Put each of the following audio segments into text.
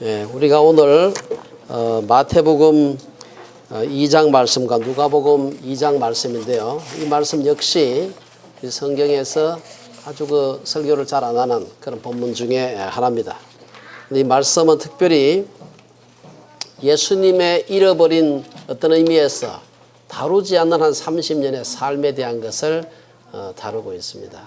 우리가 오늘 마태복음 2장 말씀과 누가복음 2장 말씀인데요. 이 말씀 역시 성경에서 아주 설교를 잘 안 하는 그런 본문 중에 하나입니다. 이 말씀은 특별히 예수님의 잃어버린 어떤 의미에서 다루지 않는 한 30년의 삶에 대한 것을 다루고 있습니다.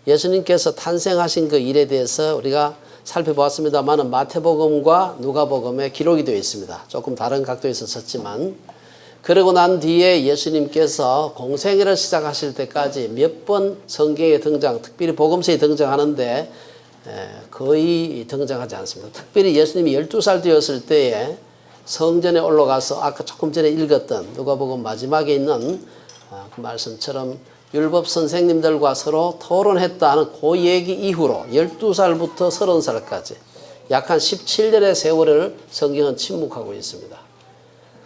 예수님께서 탄생하신 그 일에 대해서 우리가 살펴보았습니다만 마태복음과 누가복음에 기록이 되어 있습니다. 조금 다른 각도에서 썼지만, 그러고 난 뒤에 예수님께서 공생애를 시작하실 때까지 몇 번 성경에 등장, 특별히 복음서에 등장하는데 거의 등장하지 않습니다. 특별히 예수님이 12살 되었을 때에 성전에 올라가서 아까 조금 전에 읽었던 누가복음 마지막에 있는 그 말씀처럼 율법 선생님들과 서로 토론했다는 그 얘기 이후로 12살부터 30살까지 약 한 17년의 세월을 성경은 침묵하고 있습니다.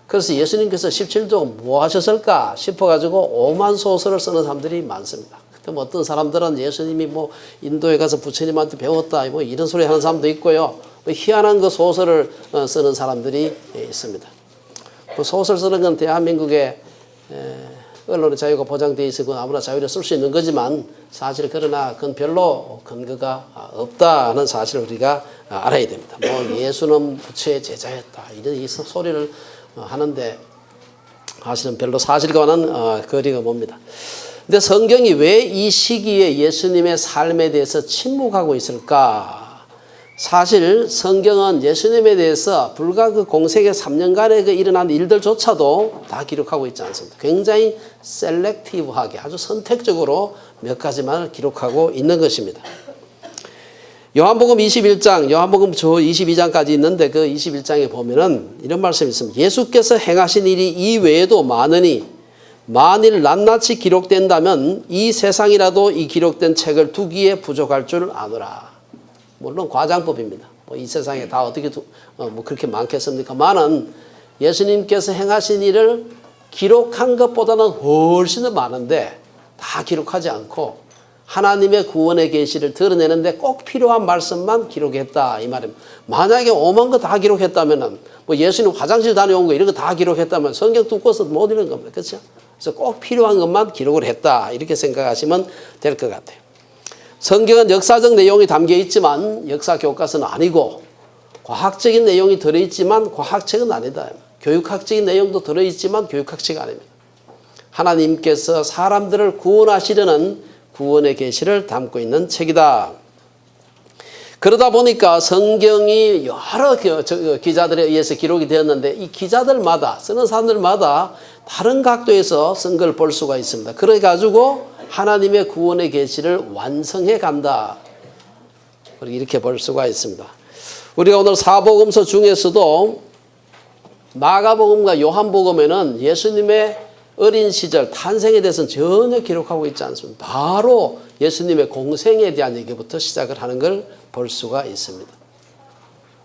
그래서 예수님께서 17년 동안 뭐 하셨을까 싶어가지고 오만 소설을 쓰는 사람들이 많습니다. 그때 뭐 어떤 사람들은 예수님이 뭐 인도에 가서 부처님한테 배웠다 뭐 이런 소리 하는 사람도 있고요. 뭐 희한한 그 소설을 쓰는 사람들이 있습니다. 그 소설 쓰는 건 대한민국의 언론의 자유가 보장되어 있고 아무나 자유를 쓸 수 있는 거지만 사실 그러나 그건 별로 근거가 없다는 사실을 우리가 알아야 됩니다. 뭐 예수는 부처의 제자였다 이런 이 소리를 하는데 사실은 별로 사실과는 거리가 멉니다. 근데 성경이 왜 이 시기에 예수님의 삶에 대해서 침묵하고 있을까? 사실 성경은 예수님에 대해서 불과 그 공생애 3년간에 그 일어난 일들조차도 다 기록하고 있지 않습니다. 굉장히 셀렉티브하게 아주 선택적으로 몇 가지만 기록하고 있는 것입니다. 요한복음 21장, 요한복음 22장까지 있는데 그 21장에 보면은 이런 말씀이 있습니다. 예수께서 행하신 일이 이 외에도 많으니 만일 낱낱이 기록된다면 이 세상이라도 이 기록된 책을 두기에 부족할 줄 아노라. 물론 과장법입니다. 뭐 이 세상에 다 어떻게 뭐 그렇게 많겠습니까만은 예수님께서 행하신 일을 기록한 것보다는 훨씬 더 많은데 다 기록하지 않고 하나님의 구원의 계시를 드러내는데 꼭 필요한 말씀만 기록했다 이 말입니다. 만약에 오만 거 다 기록했다면은 뭐 예수님 화장실 다녀온 거 이런 거 다 기록했다면 성경 두꺼워서 못 읽는 겁니다. 그렇죠? 그래서 꼭 필요한 것만 기록을 했다 이렇게 생각하시면 될 것 같아요. 성경은 역사적 내용이 담겨 있지만 역사 교과서는 아니고 과학적인 내용이 들어있지만 과학책은 아니다. 교육학적인 내용도 들어있지만 교육학책 아닙니다. 하나님께서 사람들을 구원하시려는 구원의 계시를 담고 있는 책이다. 그러다 보니까 성경이 여러 기자들에 의해서 기록이 되었는데 이 기자들마다 쓰는 사람들마다 다른 각도에서 쓴 걸 볼 수가 있습니다. 그래가지고 하나님의 구원의 계시를 완성해 간다. 이렇게 볼 수가 있습니다. 우리가 오늘 사복음서 중에서도 마가복음과 요한복음에는 예수님의 어린 시절 탄생에 대해서는 전혀 기록하고 있지 않습니다. 바로 예수님의 공생에 대한 얘기부터 시작을 하는 걸 볼 수가 있습니다.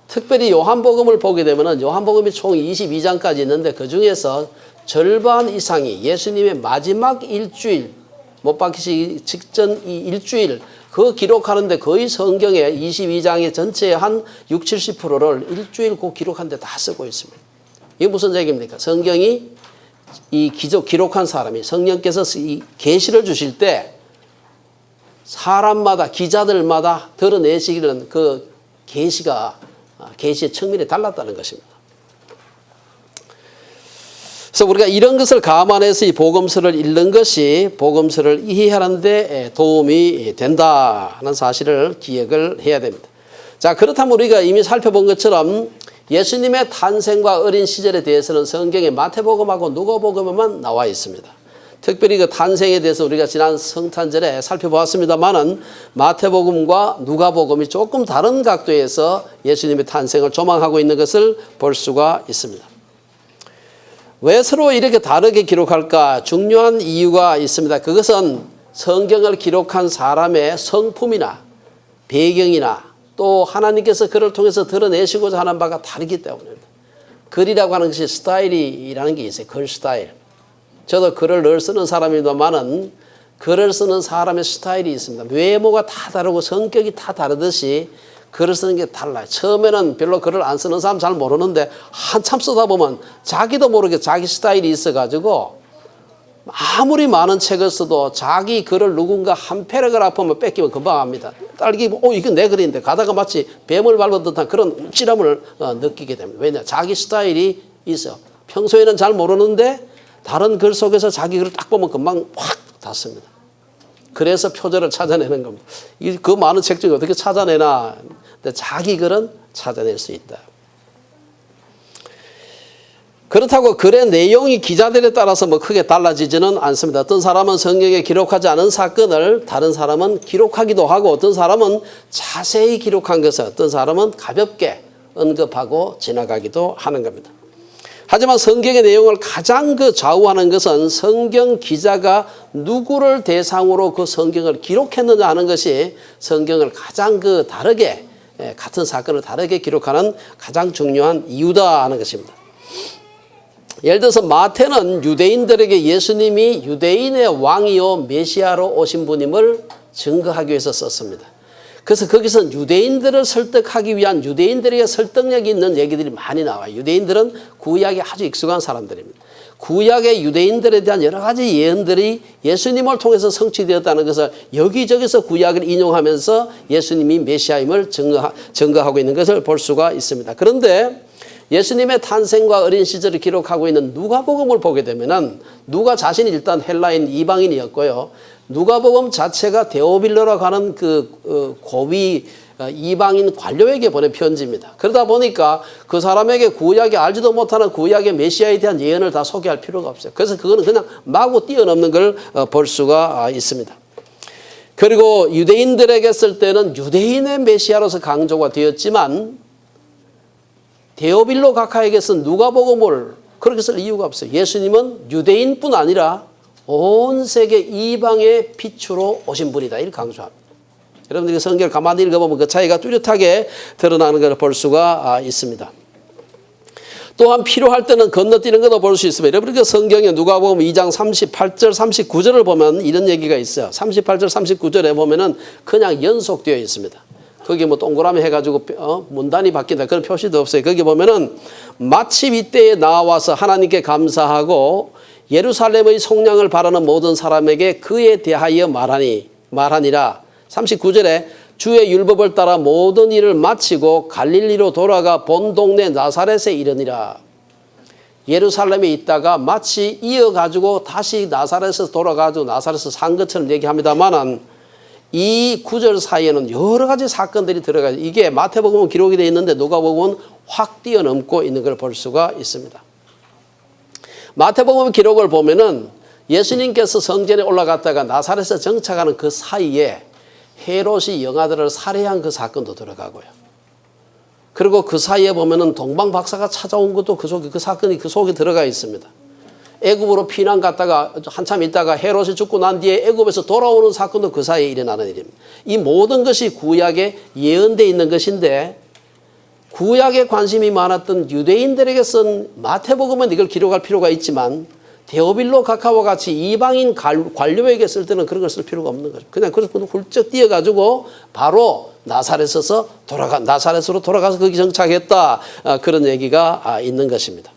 특별히 요한복음을 보게 되면 요한복음이 총 22장까지 있는데 그 중에서 절반 이상이 예수님의 마지막 일주일 못 박히시기 직전 이 일주일 그 기록하는데 거의 성경의 22장의 전체의 한 60, 70%를 일주일 그 기록하는데 다 쓰고 있습니다. 이게 무슨 얘기입니까? 성경이 이 기록한 사람이 성령께서 이 계시를 주실 때 사람마다 기자들마다 드러내시기는 그 계시의 측면이 달랐다는 것입니다. 그래서 우리가 이런 것을 감안해서 이 복음서를 읽는 것이 복음서를 이해하는 데 도움이 된다는 사실을 기억을 해야 됩니다. 자, 그렇다면 우리가 이미 살펴본 것처럼 예수님의 탄생과 어린 시절에 대해서는 성경의 마태복음하고 누가복음에만 나와 있습니다. 특별히 그 탄생에 대해서 우리가 지난 성탄절에 살펴보았습니다만은 마태복음과 누가복음이 조금 다른 각도에서 예수님의 탄생을 조망하고 있는 것을 볼 수가 있습니다. 왜 서로 이렇게 다르게 기록할까? 중요한 이유가 있습니다. 그것은 성경을 기록한 사람의 성품이나 배경이나 또 하나님께서 그를 통해서 드러내시고자 하는 바가 다르기 때문입니다. 글이라고 하는 것이 스타일이라는 게 있어요. 글 스타일. 저도 글을 늘 쓰는 사람입니다만은 글을 쓰는 사람의 스타일이 있습니다. 외모가 다 다르고 성격이 다 다르듯이 글을 쓰는 게 달라요. 처음에는 별로 글을 안 쓰는 사람 잘 모르는데 한참 쓰다 보면 자기도 모르게 자기 스타일이 있어가지고 아무리 많은 책을 써도 자기 글을 누군가 한 패러그래프만 뺏기면 금방 합니다. 딸기, 이건 내 글인데 가다가 마치 뱀을 밟은 듯한 그런 움찔함을 느끼게 됩니다. 왜냐? 자기 스타일이 있어요. 평소에는 잘 모르는데 다른 글 속에서 자기 글을 딱 보면 금방 확 닿습니다. 그래서 표절을 찾아내는 겁니다. 그 많은 책 중에 어떻게 찾아내나? 근데 자기 글은 찾아낼 수 있다. 그렇다고 글의 내용이 기자들에 따라서 뭐 크게 달라지지는 않습니다. 어떤 사람은 성경에 기록하지 않은 사건을 다른 사람은 기록하기도 하고, 어떤 사람은 자세히 기록한 것을 어떤 사람은 가볍게 언급하고 지나가기도 하는 겁니다. 하지만 성경의 내용을 가장 좌우하는 것은 성경 기자가 누구를 대상으로 그 성경을 기록했느냐 하는 것이 성경을 가장 다르게, 같은 사건을 다르게 기록하는 가장 중요한 이유다 하는 것입니다. 예를 들어서 마태는 유대인들에게 예수님이 유대인의 왕이요 메시아로 오신 분임을 증거하기 위해서 썼습니다. 그래서 거기서 유대인들을 설득하기 위한 유대인들에게 설득력이 있는 얘기들이 많이 나와요. 유대인들은 구약에 아주 익숙한 사람들입니다. 구약의 유대인들에 대한 여러 가지 예언들이 예수님을 통해서 성취되었다는 것을 여기저기서 구약을 인용하면서 예수님이 메시아임을 증거하고 있는 것을 볼 수가 있습니다. 그런데 예수님의 탄생과 어린 시절을 기록하고 있는 누가복음을 보게 되면은 누가 자신이 일단 헬라인 이방인이었고요. 누가복음 자체가 데오빌로라고 하는 고위 이방인 관료에게 보낸 편지입니다. 그러다 보니까 그 사람에게 구약에 알지도 못하는 구약의 메시아에 대한 예언을 다 소개할 필요가 없어요. 그래서 그거는 그냥 마구 뛰어넘는 걸 볼 수가 있습니다. 그리고 유대인들에게 쓸 때는 유대인의 메시아로서 강조가 되었지만 데오빌로 각하에게서 누가복음을 그렇게 쓸 이유가 없어요. 예수님은 유대인뿐 아니라 온 세계 이방의 빛으로 오신 분이다. 이를 강조합니다. 여러분들이 성경을 가만히 읽어보면 그 차이가 뚜렷하게 드러나는 것을 볼 수가 있습니다. 또한 필요할 때는 건너뛰는 것도 볼 수 있습니다. 여러분들 성경에 누가복음 2장 38절 39절을 보면 이런 얘기가 있어요. 38절 39절에 보면은 그냥 연속되어 있습니다. 거기 뭐 동그라미 해가지고 문단이 바뀐다 그런 표시도 없어요. 거기 보면은 마침 이때에 나와서 하나님께 감사하고 예루살렘의 속량을 바라는 모든 사람에게 그에 대하여 말하니라. 39절에 주의 율법을 따라 모든 일을 마치고 갈릴리로 돌아가 본 동네 나사렛에 이르니라. 예루살렘에 있다가 마치 이어가지고 다시 나사렛에서 돌아가지고 나사렛에서 산 것처럼 얘기합니다만은 이 구절 사이에는 여러 가지 사건들이 들어가요. 이게 마태복음은 기록이 되어 있는데 누가복음은 확 뛰어넘고 있는 걸 볼 수가 있습니다. 마태복음 기록을 보면은 예수님께서 성전에 올라갔다가 나사렛에 정착하는 그 사이에 헤롯이 영아들을 살해한 그 사건도 들어가고요. 그리고 그 사이에 보면은 동방 박사가 찾아온 것도 그 사건이 그 속에 들어가 있습니다. 애굽으로 피난 갔다가 한참 있다가 헤롯이 죽고 난 뒤에 애굽에서 돌아오는 사건도 그 사이에 일어나는 일입니다. 이 모든 것이 구약에 예언되어 있는 것인데 구약에 관심이 많았던 유대인들에게 쓴 마태복음은 이걸 기록할 필요가 있지만 데오빌로 각하와 같이 이방인 관료에게 쓸 때는 그런 걸 쓸 필요가 없는 거죠. 그냥 그래서 훌쩍 뛰어가지고 바로 나사렛으로 돌아가서 거기 정착했다. 그런 얘기가 있는 것입니다.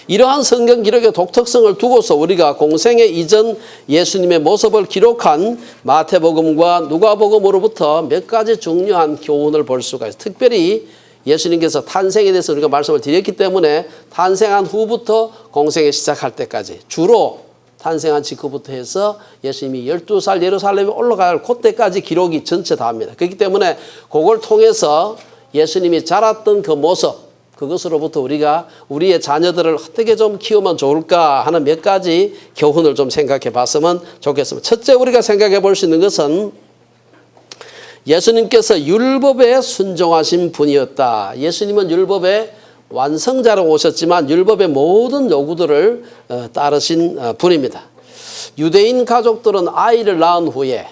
이러한 성경 기록의 독특성을 두고서 우리가 공생애 이전 예수님의 모습을 기록한 마태복음과 누가복음으로부터 몇 가지 중요한 교훈을 볼 수가 있어요. 특별히 예수님께서 탄생에 대해서 우리가 말씀을 드렸기 때문에 탄생한 후부터 공생애 시작할 때까지 주로 탄생한 직후부터 해서 예수님이 12살 예루살렘에 올라갈 그때까지 기록이 전체 다 합니다. 그렇기 때문에 그걸 통해서 예수님이 자랐던 그 모습 그것으로부터 우리가 우리의 자녀들을 어떻게 좀 키우면 좋을까 하는 몇 가지 교훈을 좀 생각해 봤으면 좋겠습니다. 첫째 우리가 생각해 볼 수 있는 것은 예수님께서 율법에 순종하신 분이었다. 예수님은 율법의 완성자로 오셨지만 율법의 모든 요구들을 따르신 분입니다. 유대인 가족들은 아이를 낳은 후에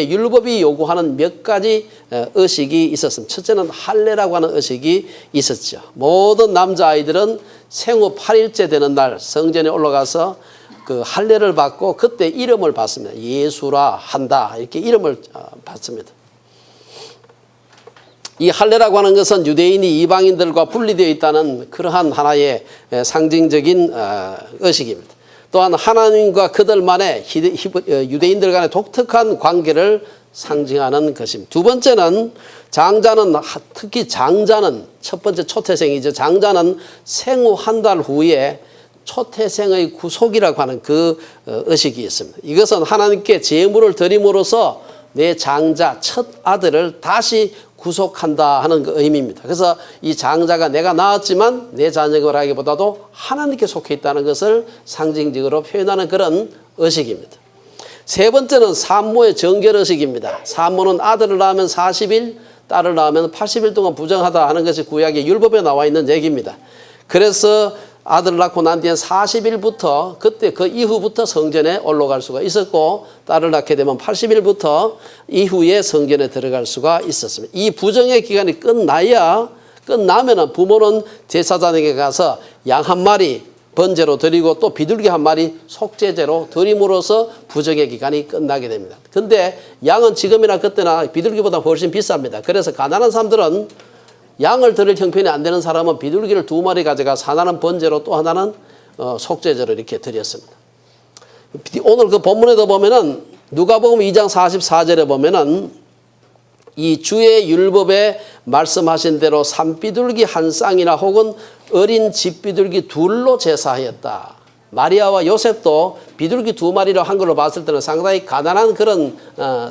율법이 요구하는 몇 가지 의식이 있었습니다. 첫째는 할례라고 하는 의식이 있었죠. 모든 남자아이들은 생후 8일째 되는 날 성전에 올라가서 그 할례를 받고 그때 이름을 받습니다. 예수라 한다 이렇게 이름을 받습니다. 이 할례라고 하는 것은 유대인이 이방인들과 분리되어 있다는 그러한 하나의 상징적인 의식입니다. 또한 하나님과 그들만의 유대인들 간의 독특한 관계를 상징하는 것입니다. 두 번째는 장자는, 특히 장자는 첫 번째 초태생이죠. 장자는 생후 한 달 후에 초태생의 구속이라고 하는 그 의식이 있습니다. 이것은 하나님께 제물을 드림으로써 내 장자 첫 아들을 다시 구속한다 하는 그 의미입니다. 그래서 이 장자가 내가 낳았지만 내 자녀라기보다도 하나님께 속해 있다는 것을 상징적으로 표현하는 그런 의식입니다. 세 번째는 산모의 정결 의식입니다. 산모는 아들을 낳으면 40일, 딸을 낳으면 80일 동안 부정하다 하는 것이 구약의 율법에 나와 있는 얘기입니다. 그래서 아들을 낳고 난 뒤에 40일부터 그때 그 이후부터 성전에 올라갈 수가 있었고, 딸을 낳게 되면 80일부터 이후에 성전에 들어갈 수가 있었습니다. 이 부정의 기간이 끝나면은 부모는 제사장에게 가서 양 한 마리 번제로 드리고 또 비둘기 한 마리 속죄제로 드림으로써 부정의 기간이 끝나게 됩니다. 근데 양은 지금이나 그때나 비둘기보다 훨씬 비쌉니다. 그래서 가난한 사람들은 양을 드릴 형편이 안 되는 사람은 비둘기를 2마리 가져가서 하나는 번제로 또 하나는 속죄제로 이렇게 드렸습니다. 오늘 그 본문에도 보면은 누가복음 2장 44절에 보면은 이 주의 율법에 말씀하신 대로 산비둘기 한 쌍이나 혹은 어린 집비둘기 둘로 제사하였다. 마리아와 요셉도 비둘기 2마리로 한 걸로 봤을 때는 상당히 가난한 그런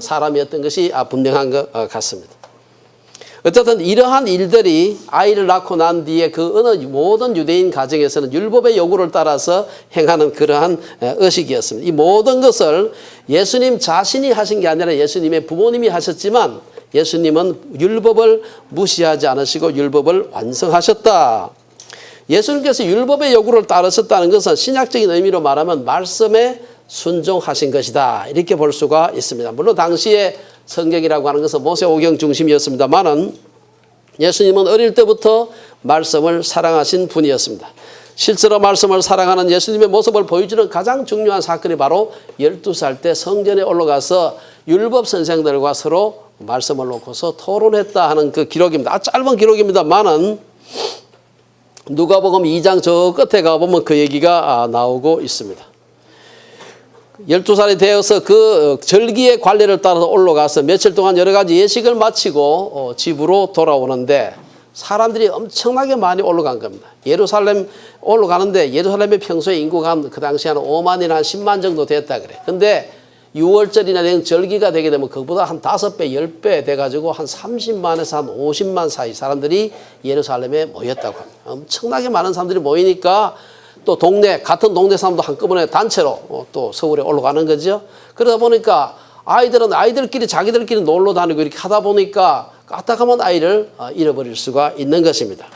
사람이었던 것이 분명한 것 같습니다. 어쨌든 이러한 일들이 아이를 낳고 난 뒤에 그 어느 모든 유대인 가정에서는 율법의 요구를 따라서 행하는 그러한 의식이었습니다. 이 모든 것을 예수님 자신이 하신 게 아니라 예수님의 부모님이 하셨지만 예수님은 율법을 무시하지 않으시고 율법을 완성하셨다. 예수님께서 율법의 요구를 따르셨다는 것은 신약적인 의미로 말하면 말씀에 순종하신 것이다, 이렇게 볼 수가 있습니다. 물론 당시에 성경이라고 하는 것은 모세오경 중심이었습니다만은 예수님은 어릴 때부터 말씀을 사랑하신 분이었습니다. 실제로 말씀을 사랑하는 예수님의 모습을 보여주는 가장 중요한 사건이 바로 12살 때 성전에 올라가서 율법 선생들과 서로 말씀을 놓고서 토론했다 하는 그 기록입니다. 짧은 기록입니다만은 누가복음 2장 저 끝에 가보면 그 얘기가 나오고 있습니다. 12살이 되어서 그 절기의 관례를 따라서 올라가서 며칠 동안 여러 가지 예식을 마치고 집으로 돌아오는데 사람들이 엄청나게 많이 올라간 겁니다. 예루살렘 올라가는데 예루살렘의 평소에 인구가 그 당시 한 5만이나 한 10만 정도 됐다 그래. 근데 6월절이나 된 절기가 되게 되면 그보다 한 5배, 10배 돼가지고 한 30만에서 한 50만 사이 사람들이 예루살렘에 모였다고 합니다. 엄청나게 많은 사람들이 모이니까 또 같은 동네 사람도 한꺼번에 단체로 또 서울에 올라가는 거죠. 그러다 보니까 아이들은 아이들끼리 자기들끼리 놀러 다니고 이렇게 하다 보니까 까딱하면 아이를 잃어버릴 수가 있는 것입니다.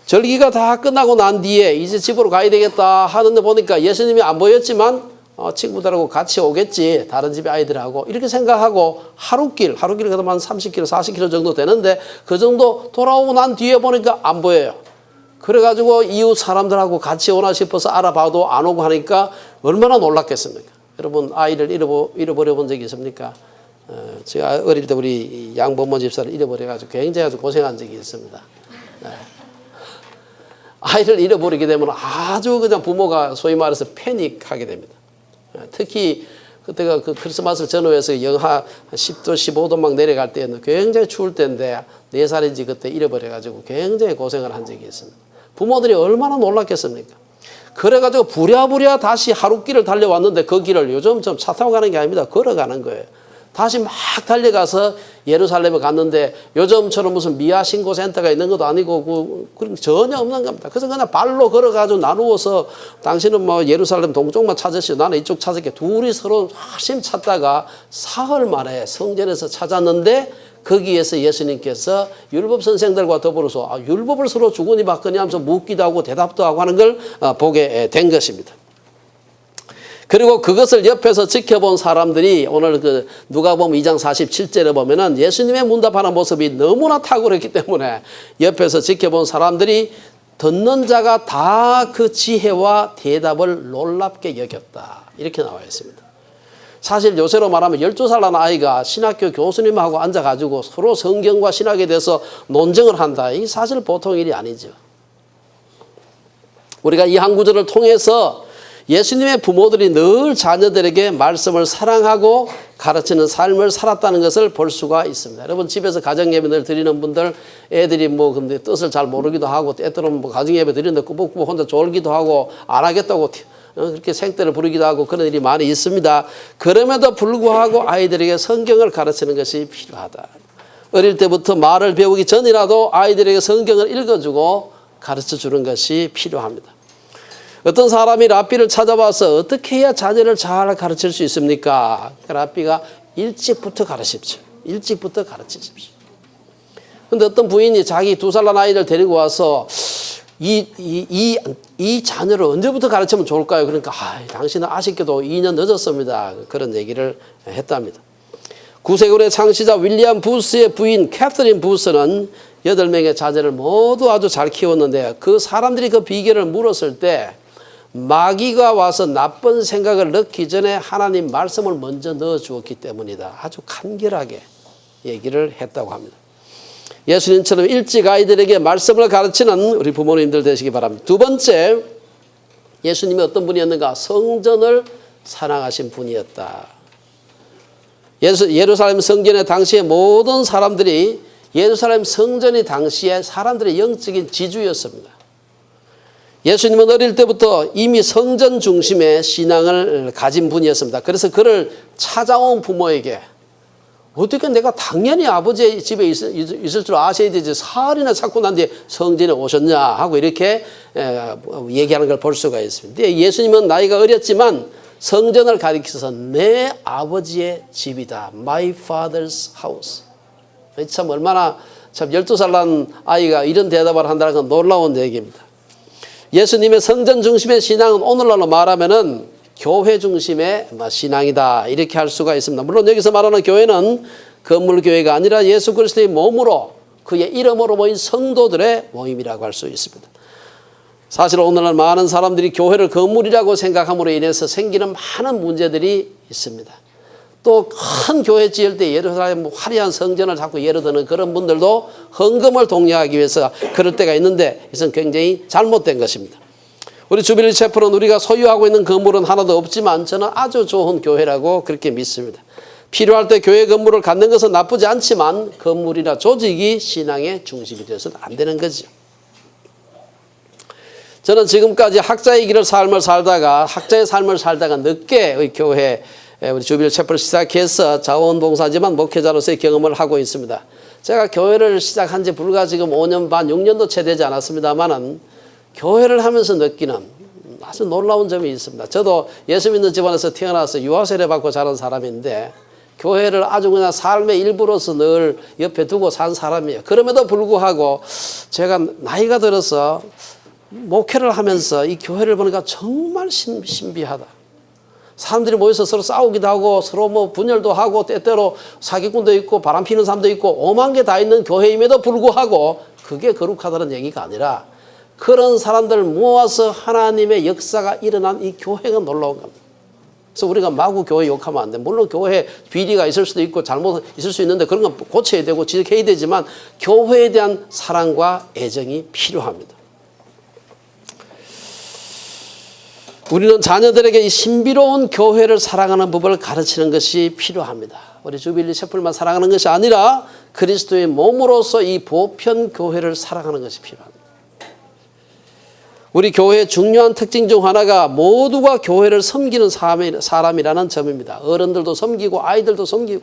절기가 다 끝나고 난 뒤에 이제 집으로 가야 되겠다 하는데 보니까 예수님이 안 보였지만 친구들하고 같이 오겠지, 다른 집의 아이들하고 이렇게 생각하고 하루길 가면 한 30km, 40km 정도 되는데 그 정도 돌아오고 난 뒤에 보니까 안 보여요. 그래가지고 이웃 사람들하고 같이 오나 싶어서 알아봐도 안 오고 하니까 얼마나 놀랐겠습니까? 여러분 아이를 잃어버려 본 적이 있습니까? 제가 어릴 때 우리 양범모 집사를 잃어버려가지고 굉장히 아주 고생한 적이 있습니다. 아이를 잃어버리게 되면 아주 그냥 부모가 소위 말해서 패닉하게 됩니다. 특히 그때가 그 크리스마스 전후에서 영하 10도, 15도 막 내려갈 때는 굉장히 추울 때인데 4살인지 그때 잃어버려가지고 굉장히 고생을 한 적이 있습니다. 부모들이 얼마나 놀랐겠습니까? 그래가지고 부랴부랴 다시 하루길을 달려왔는데 그 길을 요즘 좀 차 타고 가는 게 아닙니다. 걸어가는 거예요. 다시 막 달려가서 예루살렘에 갔는데 요즘처럼 무슨 미아 신고센터가 있는 것도 아니고 그런 전혀 없는 겁니다. 그래서 그냥 발로 걸어가지고 나누어서 당신은 뭐 예루살렘 동쪽만 찾으시고 나는 이쪽 찾을게. 둘이 서로 열심히 찾다가 사흘 만에 성전에서 찾았는데 거기에서 예수님께서 율법 선생들과 더불어서 율법을 서로 주거니 받거니 하면서 묻기도 하고 대답도 하고 하는 걸 보게 된 것입니다. 그리고 그것을 옆에서 지켜본 사람들이 오늘 그 누가복음 2장 47절에 보면은 예수님의 문답하는 모습이 너무나 탁월했기 때문에 옆에서 지켜본 사람들이 듣는 자가 다 그 지혜와 대답을 놀랍게 여겼다, 이렇게 나와 있습니다. 사실 요새로 말하면 12살 난 아이가 신학교 교수님하고 앉아가지고 서로 성경과 신학에 대해서 논쟁을 한다. 이 사실 보통 일이 아니죠. 우리가 이 한 구절을 통해서 예수님의 부모들이 늘 자녀들에게 말씀을 사랑하고 가르치는 삶을 살았다는 것을 볼 수가 있습니다. 여러분 집에서 가정예배를 드리는 분들 애들이 뭐 근데 뜻을 잘 모르기도 하고 때때로는 뭐 가정예배 드리는데 꾸벅꾸벅 혼자 졸기도 하고 안 하겠다고 그렇게 생떼를 부리기도 하고 그런 일이 많이 있습니다. 그럼에도 불구하고 아이들에게 성경을 가르치는 것이 필요하다. 어릴 때부터 말을 배우기 전이라도 아이들에게 성경을 읽어주고 가르쳐주는 것이 필요합니다. 어떤 사람이 랍비를 찾아와서 어떻게 해야 자녀를 잘 가르칠 수 있습니까? 랍비가 일찍부터 가르치십시오. 일찍부터 가르치십시오. 그런데 어떤 부인이 자기 2살 난 아이를 데리고 와서 이 자녀를 언제부터 가르치면 좋을까요? 그러니까 당신은 아쉽게도 2년 늦었습니다. 그런 얘기를 했답니다. 구세군의 창시자 윌리엄 부스의 부인 캐서린 부스는 8명의 자녀를 모두 아주 잘 키웠는데 그 사람들이 그 비결을 물었을 때 마귀가 와서 나쁜 생각을 넣기 전에 하나님 말씀을 먼저 넣어 주었기 때문이다. 아주 간결하게 얘기를 했다고 합니다. 예수님처럼 일찍 아이들에게 말씀을 가르치는 우리 부모님들 되시기 바랍니다. 두 번째, 예수님이 어떤 분이었는가? 성전을 사랑하신 분이었다. 예루살렘 성전의 당시에 모든 사람들이 예루살렘 성전이 당시에 사람들의 영적인 지주였습니다. 예수님은 어릴 때부터 이미 성전 중심의 신앙을 가진 분이었습니다. 그래서 그를 찾아온 부모에게 어떻게 내가 당연히 아버지 집에 있을 줄 아셔야 되지 사흘이나 찾고 난 뒤에 성전에 오셨냐 하고 이렇게 얘기하는 걸 볼 수가 있습니다. 예수님은 나이가 어렸지만 성전을 가리켜서 내 아버지의 집이다. My father's house. 참 얼마나 참 12살 난 아이가 이런 대답을 한다는 건 놀라운 얘기입니다. 예수님의 성전 중심의 신앙은 오늘날로 말하면은 교회 중심의 신앙이다 이렇게 할 수가 있습니다. 물론 여기서 말하는 교회는 건물 교회가 아니라 예수 그리스도의 몸으로 그의 이름으로 모인 성도들의 모임이라고 할 수 있습니다. 사실 오늘날 많은 사람들이 교회를 건물이라고 생각함으로 인해서 생기는 많은 문제들이 있습니다. 또 큰 교회 지을 때 예루살렘 화려한 성전을 자꾸 예를 드는 그런 분들도 헌금을 독려하기 위해서 그럴 때가 있는데 이것은 굉장히 잘못된 것입니다. 우리 주빌리 채플은 우리가 소유하고 있는 건물은 하나도 없지만 저는 아주 좋은 교회라고 그렇게 믿습니다. 필요할 때 교회 건물을 갖는 것은 나쁘지 않지만 건물이나 조직이 신앙의 중심이 되어서는 안 되는 거죠. 저는 지금까지 학자의 삶을 살다가 늦게 우리 교회 우리 주빌리 채플을 시작해서 자원봉사지만 목회자로서의 경험을 하고 있습니다. 제가 교회를 시작한 지 불과 지금 5년 반, 6년도 채 되지 않았습니다만은 교회를 하면서 느끼는 아주 놀라운 점이 있습니다. 저도 예수 믿는 집안에서 태어나서 유아세례 받고 자란 사람인데 교회를 아주 그냥 삶의 일부로서 늘 옆에 두고 산 사람이에요. 그럼에도 불구하고 제가 나이가 들어서 목회를 하면서 이 교회를 보니까 정말 신비하다. 사람들이 모여서 서로 싸우기도 하고 서로 뭐 분열도 하고 때때로 사기꾼도 있고 바람 피는 사람도 있고 오만 개 다 있는 교회임에도 불구하고 그게 거룩하다는 얘기가 아니라 그런 사람들을 모아서 하나님의 역사가 일어난 이 교회가 놀라운 겁니다. 그래서 우리가 마구 교회 욕하면 안 돼. 물론 교회 비리가 있을 수도 있고 잘못 있을 수 있는데 그런 건 고쳐야 되고 지적해야 되지만 교회에 대한 사랑과 애정이 필요합니다. 우리는 자녀들에게 이 신비로운 교회를 사랑하는 법을 가르치는 것이 필요합니다. 우리 주빌리 채플만 사랑하는 것이 아니라 그리스도의 몸으로서 이 보편 교회를 사랑하는 것이 필요합니다. 우리 교회의 중요한 특징 중 하나가 모두가 교회를 섬기는 사람이라는 점입니다. 어른들도 섬기고 아이들도 섬기고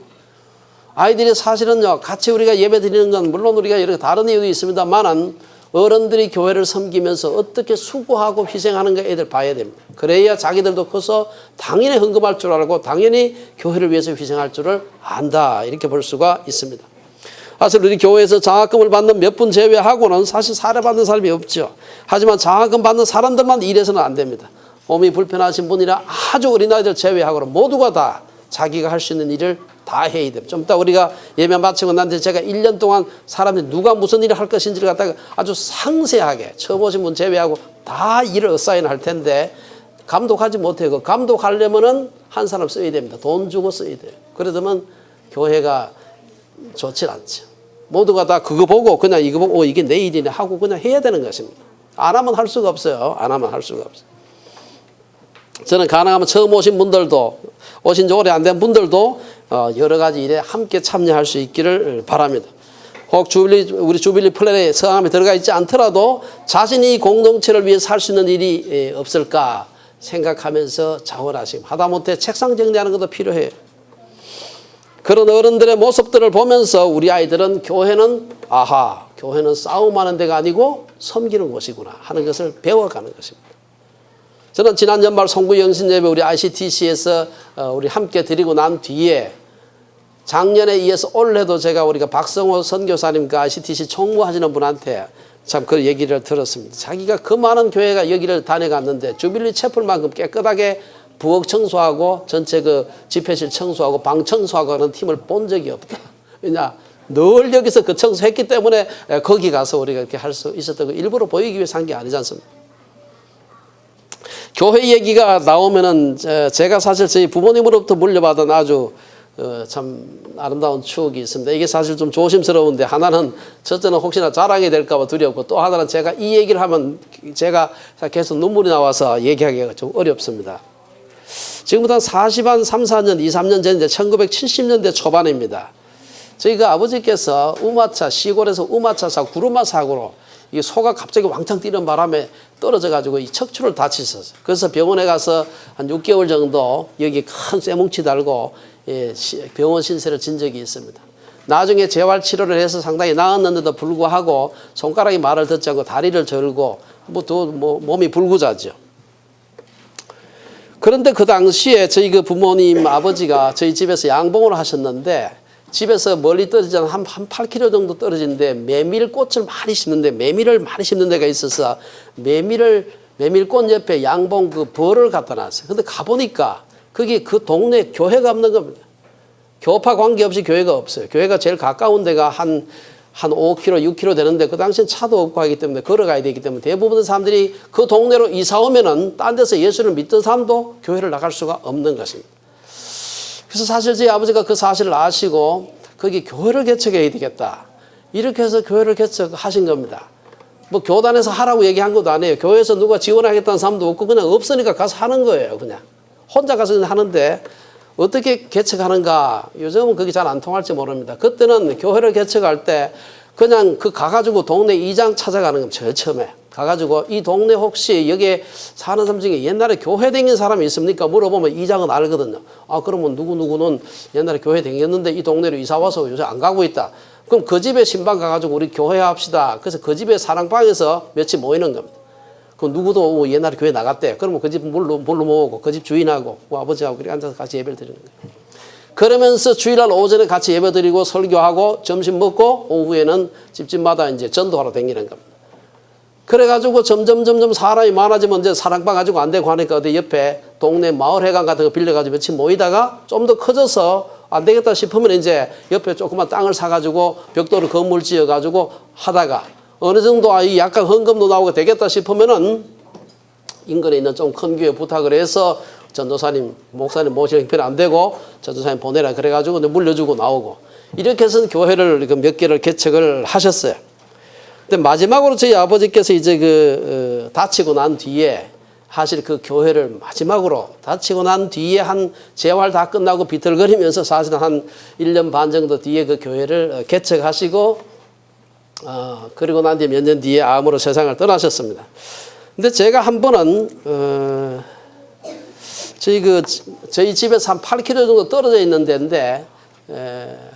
아이들이 사실은요 같이 우리가 예배 드리는 건 물론 우리가 여러 다른 이유도 있습니다만은 어른들이 교회를 섬기면서 어떻게 수고하고 희생하는가 애들 봐야 됩니다. 그래야 자기들도 커서 당연히 헌금할 줄 알고 당연히 교회를 위해서 희생할 줄을 안다 이렇게 볼 수가 있습니다. 사실 우리 교회에서 장학금을 받는 몇 분 제외하고는 사실 사례받는 사람이 없죠. 하지만 장학금 받는 사람들만 일해서는 안 됩니다. 몸이 불편하신 분이나 아주 어린아이들 제외하고는 모두가 다 자기가 할 수 있는 일을 다 해야 됩니다. 좀 이따 우리가 예배 마치고 난 뒤에 제가 1년 동안 사람들이 누가 무슨 일을 할 것인지를 갖다가 아주 상세하게 처음 오신 분 제외하고 다 일을 어사인할 텐데 감독하지 못해요. 감독하려면은 한 사람 써야 됩니다. 돈 주고 써야 돼요. 그러면 교회가 좋지 않죠. 모두가 다 그거 보고 그냥 이거 보고 이게 내 일이네 하고 그냥 해야 되는 것입니다. 안 하면 할 수가 없어요. 안 하면 할 수가 없어요. 저는 가능하면 처음 오신 분들도 오신 지 오래 안 된 분들도 여러 가지 일에 함께 참여할 수 있기를 바랍니다. 혹 우리 주빌리 플랜에 성함이 들어가 있지 않더라도 자신이 공동체를 위해 살 수 있는 일이 없을까 생각하면서 자원하시고 하다못해 책상 정리하는 것도 필요해요. 그런 어른들의 모습들을 보면서 우리 아이들은 교회는 싸움하는 데가 아니고 섬기는 곳이구나 하는 것을 배워가는 것입니다. 저는 지난 연말 송구 영신 예배 우리 ICTC에서 우리 함께 드리고 난 뒤에 작년에 이어서 올해도 우리가 박성호 선교사님과 ICTC 총무하시는 분한테 참 그 얘기를 들었습니다. 자기가 그 많은 교회가 여기를 다녀갔는데 주빌리 채플만큼 깨끗하게 부엌 청소하고 전체 그 집회실 청소하고 방 청소하고 하는 팀을 본 적이 없다. 왜냐? 늘 여기서 그 청소했기 때문에 거기 가서 우리가 이렇게 할 수 있었던 거 일부러 보이기 위해서 한 게 아니지 않습니까? 교회 얘기가 나오면은 제가 사실 저희 부모님으로부터 물려받은 아주 참 아름다운 추억이 있습니다. 이게 사실 좀 조심스러운데 하나는 첫째는 혹시나 자랑이 될까 봐 두렵고 또 하나는 제가 이 얘기를 하면 제가 계속 눈물이 나와서 얘기하기가 좀 어렵습니다. 지금부터 3, 4년, 2, 3년 전인데 1970년대 초반입니다. 저희가 아버지께서 시골에서 우마차 사고, 구루마 사고로 이 소가 갑자기 왕창 뛰는 바람에 떨어져가지고 이 척추를 다치셨어요. 그래서 병원에 가서 한 6개월 정도 여기 큰 쇠뭉치 달고 병원 신세를 진 적이 있습니다. 나중에 재활 치료를 해서 상당히 나았는데도 불구하고 손가락이 말을 듣지 않고 다리를 절고 몸이 불구자죠. 그런데 그 당시에 저희 그 부모님 아버지가 저희 집에서 양봉을 하셨는데 집에서 멀리 떨어지지 않은 한 8km 정도 떨어지는데 메밀꽃을 많이 심는데 메밀을 많이 심는 데가 있어서 메밀꽃 옆에 양봉 그 벌을 갖다 놨어요. 근데 가보니까 거기 그 동네에 교회가 없는 겁니다. 교파 관계없이 교회가 없어요. 교회가 제일 가까운 데가 한 5km, 6km 되는데 그 당시엔 차도 없고 하기 때문에 걸어가야 되기 때문에 대부분의 사람들이 그 동네로 이사 오면은 딴 데서 예수를 믿던 사람도 교회를 나갈 수가 없는 것입니다. 그래서 사실 저희 아버지가 그 사실을 아시고 거기 교회를 개척해야 되겠다. 이렇게 해서 교회를 개척하신 겁니다. 뭐 교단에서 하라고 얘기한 것도 아니에요. 교회에서 누가 지원하겠다는 사람도 없고 그냥 없으니까 가서 하는 거예요. 그냥 혼자 가서 하는데 어떻게 개척하는가 요즘은 그게 잘 안 통할지 모릅니다. 그때는 교회를 개척할 때 그냥 가가지고 동네 이장 찾아가는 겁니다. 제일 처음에 가가지고 이 동네 혹시 여기에 사는 사람 중에 옛날에 교회 다닌 사람이 있습니까? 물어보면 이장은 알거든요. 그러면 누구누구는 옛날에 교회 다녔는데 이 동네로 이사 와서 요새 안 가고 있다. 그럼 그 집에 신방 가가지고 우리 교회 합시다. 그래서 그 집에 사랑방에서 며칠 모이는 겁니다. 그럼 누구도 옛날에 교회 나갔대. 그러면 그 집 물로 모으고 그 집 주인하고 아버지하고 그렇게 앉아서 같이 예배를 드리는 거예요. 그러면서 주일날 오전에 같이 예배 드리고 설교하고 점심 먹고 오후에는 집집마다 이제 전도하러 다니는 겁니다. 그래가지고 점점 사람이 많아지면 이제 사랑방 가지고 안 되고 하니까 어디 옆에 동네 마을회관 같은 거 빌려가지고 며칠 모이다가 좀 더 커져서 안 되겠다 싶으면 이제 옆에 조그만 땅을 사가지고 벽돌을 건물 지어가지고 하다가 어느 정도 약간 헌금도 나오고 되겠다 싶으면은 인근에 있는 좀 큰 교회 부탁을 해서 전도사님, 목사님 모실 형편이 안 되고 전도사님 보내라 그래가지고 물려주고 나오고 이렇게 해서 교회를 몇 개를 개척을 하셨어요. 근데 마지막으로 저희 아버지께서 이제 다치고 난 뒤에 사실 그 교회를 마지막으로 다치고 난 뒤에 한 재활 다 끝나고 비틀거리면서 사실 한 1년 반 정도 뒤에 그 교회를 개척하시고 그리고 난 뒤에 몇 년 뒤에 암으로 세상을 떠나셨습니다. 근데 제가 한 번은 저희 집에서 한 8km 정도 떨어져 있는 데인데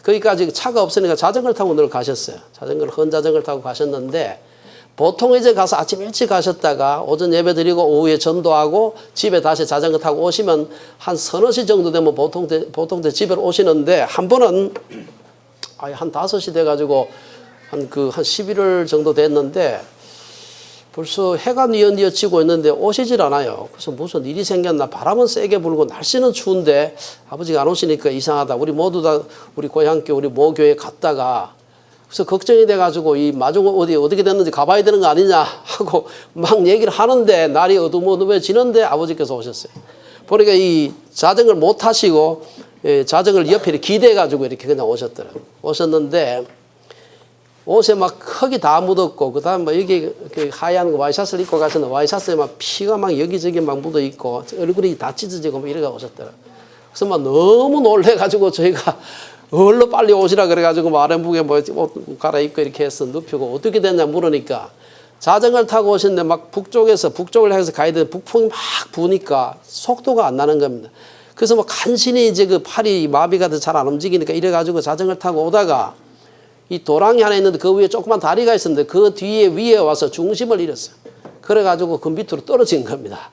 거기까지 차가 없으니까 자전거를 타고 늘 가셨어요. 헌자전거를 타고 가셨는데 보통 이제 가서 아침 일찍 가셨다가 오전 예배 드리고 오후에 전도하고 집에 다시 자전거 타고 오시면 한 서너 시 정도 되면 보통 집에 오시는데 한 번은 한 5시 돼가지고 한 11월 정도 됐는데 벌써 해가 뉘어뉘어지고 있는데 오시질 않아요. 그래서 무슨 일이 생겼나. 바람은 세게 불고 날씨는 추운데 아버지가 안 오시니까 이상하다. 우리 모두 다 우리 고향교 우리 모교에 갔다가 그래서 걱정이 돼가지고 이 마중 어떻게 됐는지 가봐야 되는 거 아니냐 하고 막 얘기를 하는데 날이 어두워지는데 아버지께서 오셨어요. 보니까 이 자전거를 못 타시고 자전거를 옆에 기대가지고 이렇게 그냥 오셨더라고요. 오셨는데 옷에 막 흙이 다 묻었고, 그 다음에 뭐 여기 하얀 와이셔츠를 입고 가셨는데 와이셔츠에 막 피가 막 여기저기 막 묻어 있고 얼굴이 다 찢어지고 막 이래가 오셨더라고요. 그래서 막 너무 놀래가지고 저희가 얼른 빨리 오시라 그래가지고 아랫목에 뭐 옷 갈아입고 이렇게 해서 눕히고 어떻게 됐냐 물으니까 자전거를 타고 오셨는데 막 북쪽을 향해서 가야 되는데 북풍이 막 부니까 속도가 안 나는 겁니다. 그래서 뭐 간신히 이제 그 팔이 마비가 돼 잘 안 움직이니까 이래가지고 자전거를 타고 오다가 이 도랑이 하나 있는데 그 위에 조그만 다리가 있었는데 그 위에 와서 중심을 잃었어요. 그래가지고 그 밑으로 떨어진 겁니다.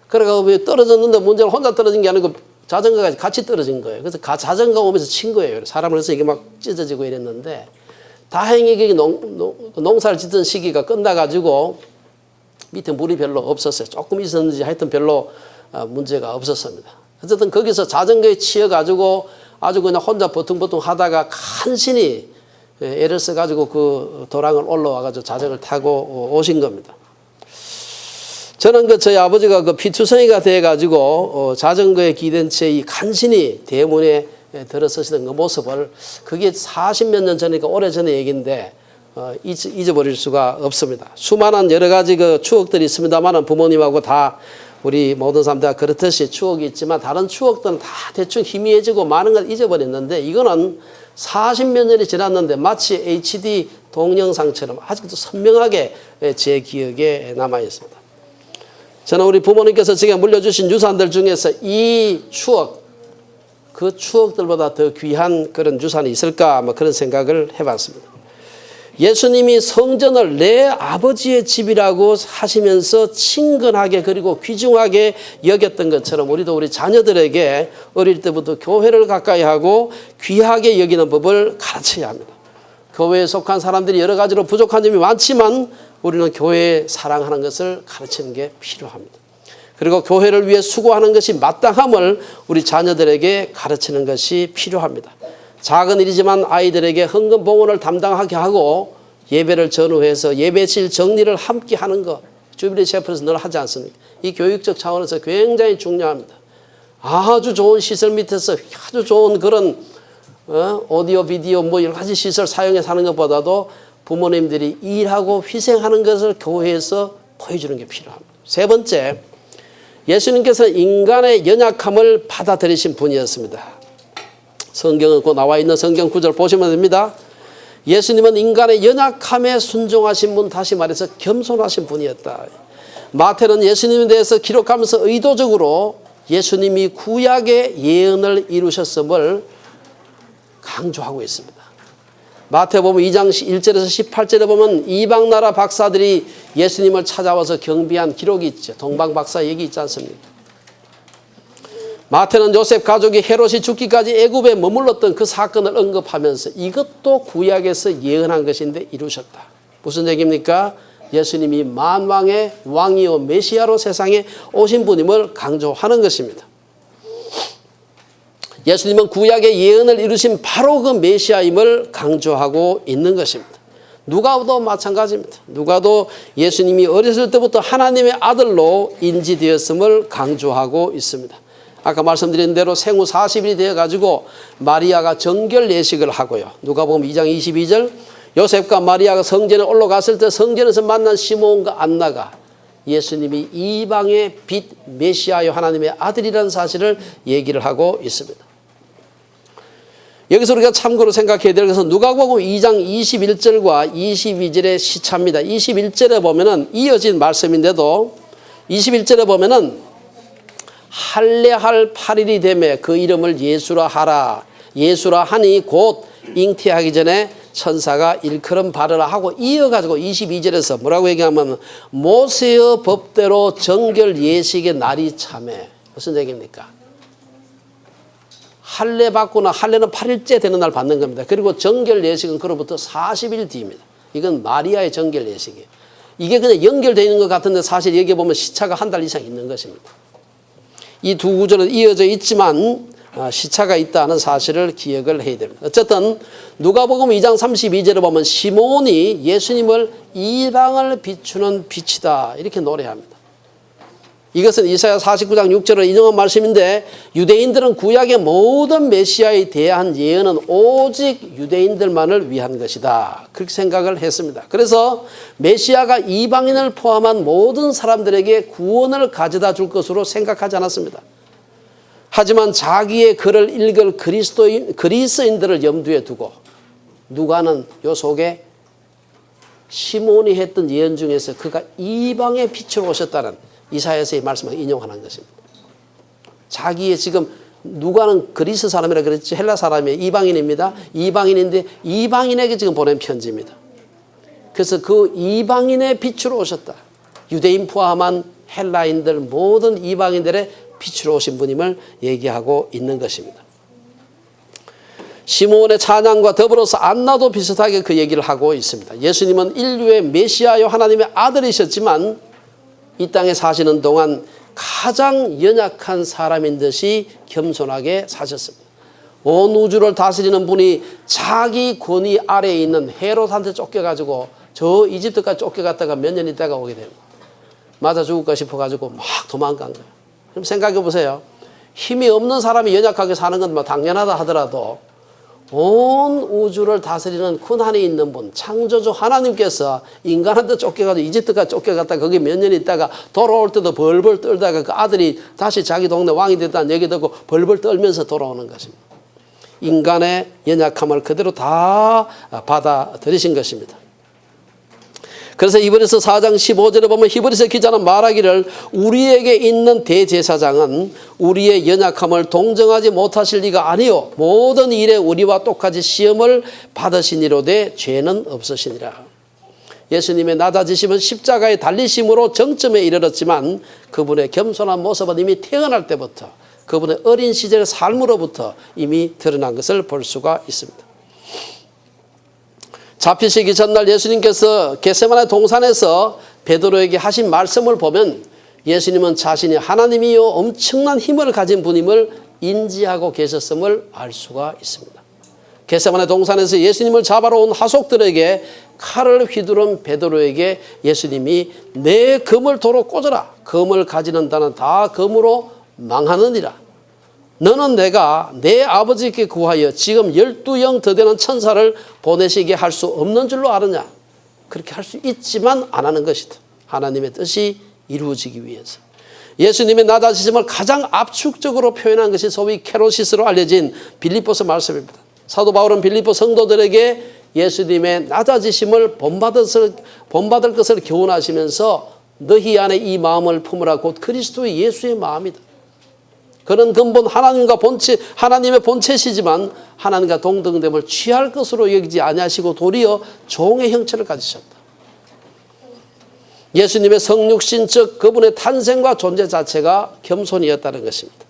그래가지고 떨어졌는데 문제는 혼자 떨어진 게 아니고 자전거가 같이 떨어진 거예요. 그래서 자전거 오면서 친 거예요. 사람을 해서 이게 막 찢어지고 이랬는데 다행히 농사를 짓던 시기가 끝나가지고 밑에 물이 별로 없었어요. 조금 있었는지 하여튼 별로 문제가 없었습니다. 어쨌든 거기서 자전거에 치여가지고 아주 그냥 혼자 버둥버둥 하다가 간신히 애를 써가지고 그 도랑을 올라와가지고 자전거를 타고 오신 겁니다. 저는 저희 아버지가 피투성이가 돼가지고 자전거에 기댄 채 이 간신히 대문에 들어서시던 그 모습을 그게 40몇 년 전이니까 오래전의 얘기인데 잊어버릴 수가 없습니다. 수많은 여러 가지 그 추억들이 있습니다만 부모님하고 다 우리 모든 사람 다 그렇듯이 추억이 있지만 다른 추억들은 다 대충 희미해지고 많은 걸 잊어버렸는데 이거는 40몇 년이 지났는데 마치 HD 동영상처럼 아직도 선명하게 제 기억에 남아 있습니다. 저는 우리 부모님께서 제가 물려주신 유산들 중에서 이 추억, 그 추억들보다 더 귀한 그런 유산이 있을까 뭐 그런 생각을 해봤습니다. 예수님이 성전을 내 아버지의 집이라고 하시면서 친근하게 그리고 귀중하게 여겼던 것처럼 우리도 우리 자녀들에게 어릴 때부터 교회를 가까이 하고 귀하게 여기는 법을 가르쳐야 합니다. 교회에 속한 사람들이 여러 가지로 부족한 점이 많지만 우리는 교회에 사랑하는 것을 가르치는 게 필요합니다. 그리고 교회를 위해 수고하는 것이 마땅함을 우리 자녀들에게 가르치는 것이 필요합니다. 작은 일이지만 아이들에게 헌금 봉헌을 담당하게 하고 예배를 전후해서 예배실 정리를 함께 하는 것 주빌리 셰프에서 늘 하지 않습니까? 이 교육적 차원에서 굉장히 중요합니다. 아주 좋은 시설 밑에서 아주 좋은 그런 오디오 비디오 뭐 여러 가지 시설 사용해서 하는 것보다도 부모님들이 일하고 희생하는 것을 교회에서 보여주는 게 필요합니다. 세 번째, 예수님께서 인간의 연약함을 받아들이신 분이었습니다. 성경은 곧 나와 있는 성경 구절 보시면 됩니다. 예수님은 인간의 연약함에 순종하신 분, 다시 말해서 겸손하신 분이었다. 마태는 예수님에 대해서 기록하면서 의도적으로 예수님이 구약의 예언을 이루셨음을 강조하고 있습니다. 마태복음 2장 1절에서 18절에 보면 이방 나라 박사들이 예수님을 찾아와서 경비한 기록이 있죠. 동방 박사 얘기 있지 않습니까? 마태는 요셉 가족이 헤롯이 죽기까지 애굽에 머물렀던 그 사건을 언급하면서 이것도 구약에서 예언한 것인데 이루셨다. 무슨 얘기입니까? 예수님이 만왕의 왕이요 메시아로 세상에 오신 분임을 강조하는 것입니다. 예수님은 구약의 예언을 이루신 바로 그 메시아임을 강조하고 있는 것입니다. 누가도 마찬가지입니다. 누가도 예수님이 어렸을 때부터 하나님의 아들로 인지되었음을 강조하고 있습니다. 아까 말씀드린 대로 생후 40일이 되어가지고 마리아가 정결 예식을 하고요. 누가복음 2장 22절 요셉과 마리아가 성전에 올라갔을 때 성전에서 만난 시몬과 안나가 예수님이 이방의 빛 메시아요 하나님의 아들이라는 사실을 얘기를 하고 있습니다. 여기서 우리가 참고로 생각해야 될 것은 누가복음 2장 21절과 22절의 시차입니다. 21절에 보면은 이어진 말씀인데도 21절에 보면은 할례할 8일이 되매 그 이름을 예수라 하라. 예수라 하니 곧 잉태하기 전에 천사가 일컬음 바르라 하고 이어가지고 22절에서 뭐라고 얘기하면 모세의 법대로 정결 예식의 날이 참해. 무슨 얘기입니까? 할례 받거나 할례는 8일째 되는 날 받는 겁니다. 그리고 정결 예식은 그로부터 40일 뒤입니다. 이건 마리아의 정결 예식이에요. 이게 그냥 연결되어 있는 것 같은데 사실 여기 보면 시차가 한 달 이상 있는 것입니다. 이 두 구절은 이어져 있지만 시차가 있다는 사실을 기억을 해야 됩니다. 어쨌든 누가복음 2장 32절에 보면 시몬이 예수님을 이방을 비추는 빛이다 이렇게 노래합니다. 이것은 이사야 49장 6절을 인용한 말씀인데 유대인들은 구약의 모든 메시아에 대한 예언은 오직 유대인들만을 위한 것이다. 그렇게 생각을 했습니다. 그래서 메시아가 이방인을 포함한 모든 사람들에게 구원을 가져다 줄 것으로 생각하지 않았습니다. 하지만 자기의 글을 읽을 그리스인들을 염두에 두고 누가는 요 속에 시몬이 했던 예언 중에서 그가 이방의 빛으로 오셨다는 이사야서의 말씀을 인용하는 것입니다. 자기의 지금 누가는 그리스 사람이라 그랬지 헬라 사람이에요. 이방인입니다. 이방인인데 이방인에게 지금 보낸 편지입니다. 그래서 그 이방인의 빛으로 오셨다. 유대인 포함한 헬라인들 모든 이방인들의 빛으로 오신 분임을 얘기하고 있는 것입니다. 시몬의 찬양과 더불어서 안나도 비슷하게 그 얘기를 하고 있습니다. 예수님은 인류의 메시아요 하나님의 아들이셨지만 이 땅에 사시는 동안 가장 연약한 사람인 듯이 겸손하게 사셨습니다. 온 우주를 다스리는 분이 자기 권위 아래에 있는 헤롯한테 쫓겨가지고 저 이집트까지 쫓겨갔다가 몇 년 있다가 오게 됩니다. 맞아 죽을까 싶어가지고 막 도망간 거예요. 그럼 생각해 보세요. 힘이 없는 사람이 연약하게 사는 건 뭐 당연하다 하더라도 온 우주를 다스리는 권한이 있는 분, 창조주 하나님께서 인간한테 쫓겨가지고 이집트까지 쫓겨갔다가 거기 몇 년 있다가 돌아올 때도 벌벌 떨다가 그 아들이 다시 자기 동네 왕이 됐다는 얘기 듣고 벌벌 떨면서 돌아오는 것입니다. 인간의 연약함을 그대로 다 받아들이신 것입니다. 그래서 히브리서 4장 15절에 보면 히브리서 기자는 말하기를 우리에게 있는 대제사장은 우리의 연약함을 동정하지 못하실 리가 아니요 모든 일에 우리와 똑같이 시험을 받으시니로되 죄는 없으시니라. 예수님의 낮아지심은 십자가에 달리심으로 정점에 이르렀지만 그분의 겸손한 모습은 이미 태어날 때부터 그분의 어린 시절의 삶으로부터 이미 드러난 것을 볼 수가 있습니다. 잡히시기 전날 예수님께서 겟세마네 동산에서 베드로에게 하신 말씀을 보면 예수님은 자신이 하나님이요 엄청난 힘을 가진 분임을 인지하고 계셨음을 알 수가 있습니다. 겟세마네 동산에서 예수님을 잡아러 온 하속들에게 칼을 휘두른 베드로에게 예수님이 내 검을 도로 꽂아라. 검을 가지는 자는 다 검으로 망하느니라. 너는 내가 내 아버지께 구하여 지금 12영 더 되는 천사를 보내시게 할 수 없는 줄로 아느냐. 그렇게 할 수 있지만 안 하는 것이다. 하나님의 뜻이 이루어지기 위해서. 예수님의 낮아지심을 가장 압축적으로 표현한 것이 소위 케로시스로 알려진 빌립보서 말씀입니다. 사도 바울은 빌립보 성도들에게 예수님의 낮아지심을 본받을 것을 교훈하시면서 너희 안에 이 마음을 품으라 곧 그리스도의 예수의 마음이다. 그는 근본 하나님의 본체시지만 하나님과 동등됨을 취할 것으로 여기지 아니하시고 도리어 종의 형체를 가지셨다. 예수님의 성육신 즉 그분의 탄생과 존재 자체가 겸손이었다는 것입니다.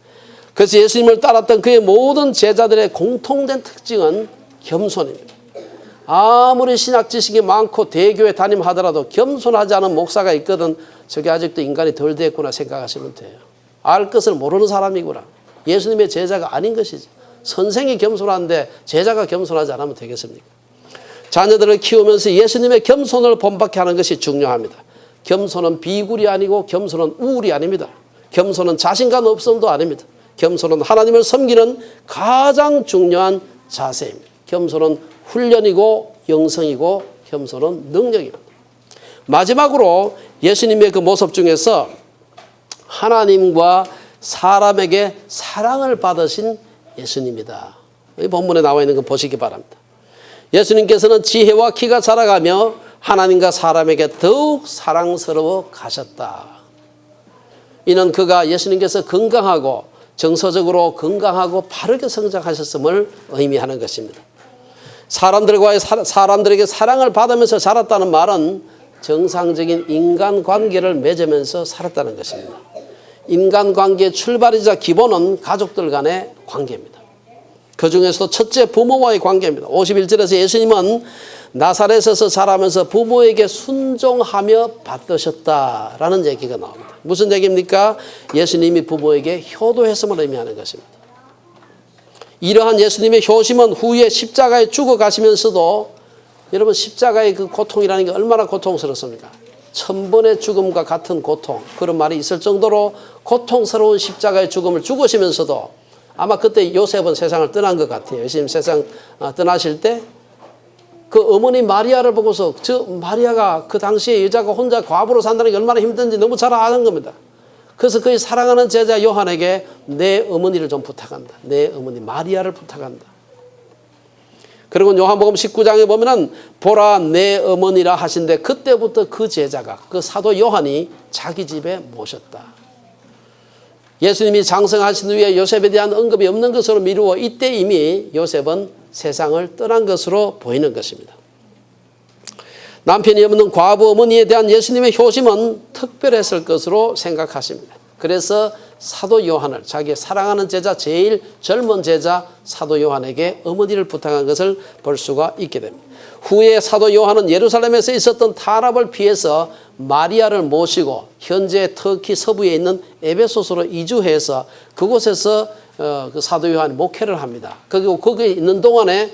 그래서 예수님을 따랐던 그의 모든 제자들의 공통된 특징은 겸손입니다. 아무리 신학 지식이 많고 대교에 담임하더라도 겸손하지 않은 목사가 있거든 저게 아직도 인간이 덜 됐구나 생각하시면 돼요. 알 것을 모르는 사람이구나. 예수님의 제자가 아닌 것이지. 선생이 겸손한데 제자가 겸손하지 않으면 되겠습니까? 자녀들을 키우면서 예수님의 겸손을 본받게 하는 것이 중요합니다. 겸손은 비굴이 아니고 겸손은 우울이 아닙니다. 겸손은 자신감 없음도 아닙니다. 겸손은 하나님을 섬기는 가장 중요한 자세입니다. 겸손은 훈련이고 영성이고 겸손은 능력입니다. 마지막으로 예수님의 그 모습 중에서 하나님과 사람에게 사랑을 받으신 예수님이다. 이 본문에 나와 있는 거 보시기 바랍니다. 예수님께서는 지혜와 키가 자라가며 하나님과 사람에게 더욱 사랑스러워 가셨다. 이는 그가 예수님께서 건강하고 정서적으로 건강하고 바르게 성장하셨음을 의미하는 것입니다. 사람들에게 사랑을 받으면서 자랐다는 말은 정상적인 인간관계를 맺으면서 살았다는 것입니다. 인간관계의 출발이자 기본은 가족들 간의 관계입니다. 그중에서도 첫째 부모와의 관계입니다. 51절에서 예수님은 나사렛에서 자라면서 부모에게 순종하며 받드셨다라는 얘기가 나옵니다. 무슨 얘기입니까? 예수님이 부모에게 효도했음을 의미하는 것입니다. 이러한 예수님의 효심은 후에 십자가에 죽어 가시면서도 여러분 십자가의 그 고통이라는 게 얼마나 고통스럽습니까? 1000번의 죽음과 같은 고통, 그런 말이 있을 정도로 고통스러운 십자가의 죽음을 죽으시면서도 아마 그때 요셉은 세상을 떠난 것 같아요. 예수님 세상 떠나실 때 그 어머니 마리아를 보고서 저 마리아가 그 당시에 여자가 혼자 과부로 산다는 게 얼마나 힘든지 너무 잘 아는 겁니다. 그래서 그의 사랑하는 제자 요한에게 내 어머니를 좀 부탁한다. 내 어머니 마리아를 부탁한다. 그리고 요한복음 19장에 보면은 보라 내 어머니라 하신데 그때부터 그 제자가 그 사도 요한이 자기 집에 모셨다. 예수님이 장성하신 후에 요셉에 대한 언급이 없는 것으로 미루어 이때 이미 요셉은 세상을 떠난 것으로 보이는 것입니다. 남편이 없는 과부 어머니에 대한 예수님의 효심은 특별했을 것으로 생각하십니다. 그래서 사도 요한을 자기의 사랑하는 제자 제일 젊은 제자 사도 요한에게 어머니를 부탁한 것을 볼 수가 있게 됩니다. 후에 사도 요한은 예루살렘에서 있었던 탄압을 피해서 마리아를 모시고 현재 터키 서부에 있는 에베소서로 이주해서 그곳에서 그 사도 요한이 목회를 합니다. 그리고 거기 있는 동안에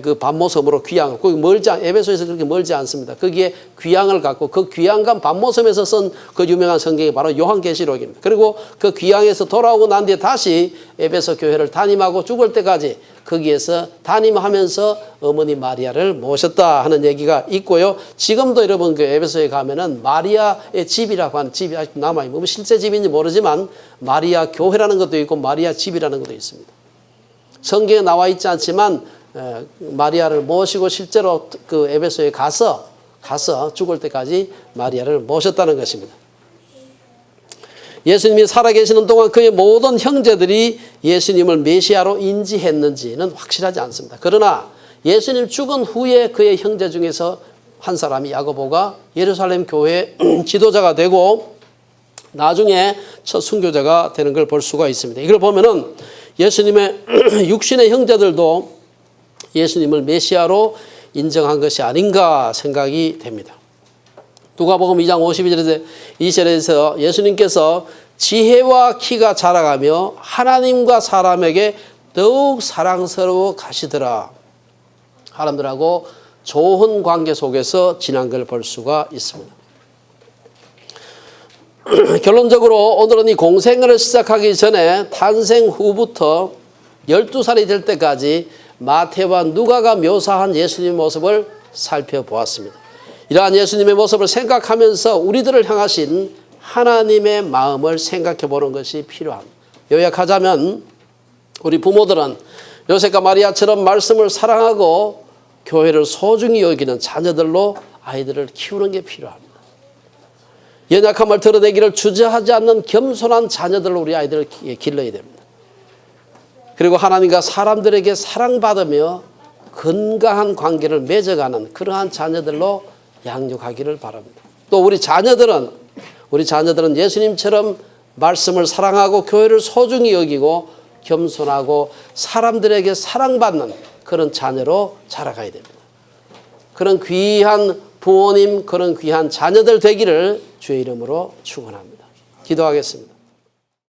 그 반모섬으로 귀향을, 거기 에베소에서 그렇게 멀지 않습니다. 거기에 귀향을 갖고 그 귀향간 반모섬에서 쓴 그 유명한 성경이 바로 요한계시록입니다. 그리고 그 귀향에서 돌아오고 난 뒤에 다시 에베소 교회를 담임하고 죽을 때까지 거기에서 담임하면서 어머니 마리아를 모셨다 하는 얘기가 있고요. 지금도 여러분 그 에베소에 가면은 마리아의 집이라고 하는 집이 아직 남아있고 뭐 실제 집인지 모르지만 마리아 교회라는 것도 있고 마리아 집이라는 것도 있습니다. 성경에 나와 있지 않지만 마리아를 모시고 실제로 그 에베소에 가서 죽을 때까지 마리아를 모셨다는 것입니다. 예수님이 살아계시는 동안 그의 모든 형제들이 예수님을 메시아로 인지했는지는 확실하지 않습니다. 그러나 예수님 죽은 후에 그의 형제 중에서 한 사람이 야고보가 예루살렘 교회의 지도자가 되고 나중에 첫 순교자가 되는 걸 볼 수가 있습니다. 이걸 보면은 예수님의 육신의 형제들도 예수님을 메시아로 인정한 것이 아닌가 생각이 됩니다. 누가복음 2장 52절에서 예수님께서 지혜와 키가 자라가며 하나님과 사람에게 더욱 사랑스러워 가시더라. 사람들하고 좋은 관계 속에서 지난 걸 볼 수가 있습니다. 결론적으로 오늘은 이 공생애를 시작하기 전에 탄생 후부터 12살이 될 때까지 마태와 누가가 묘사한 예수님의 모습을 살펴보았습니다. 이러한 예수님의 모습을 생각하면서 우리들을 향하신 하나님의 마음을 생각해 보는 것이 필요합니다. 요약하자면 우리 부모들은 요셉과 마리아처럼 말씀을 사랑하고 교회를 소중히 여기는 자녀들로 아이들을 키우는 게 필요합니다. 연약함을 드러내기를 주저하지 않는 겸손한 자녀들로 우리 아이들을 길러야 됩니다. 그리고 하나님과 사람들에게 사랑받으며 건강한 관계를 맺어가는 그러한 자녀들로 양육하기를 바랍니다. 또 우리 자녀들은 예수님처럼 말씀을 사랑하고 교회를 소중히 여기고 겸손하고 사람들에게 사랑받는 그런 자녀로 자라가야 됩니다. 그런 귀한 부모님, 그런 귀한 자녀들 되기를 주의 이름으로 축원합니다. 기도하겠습니다.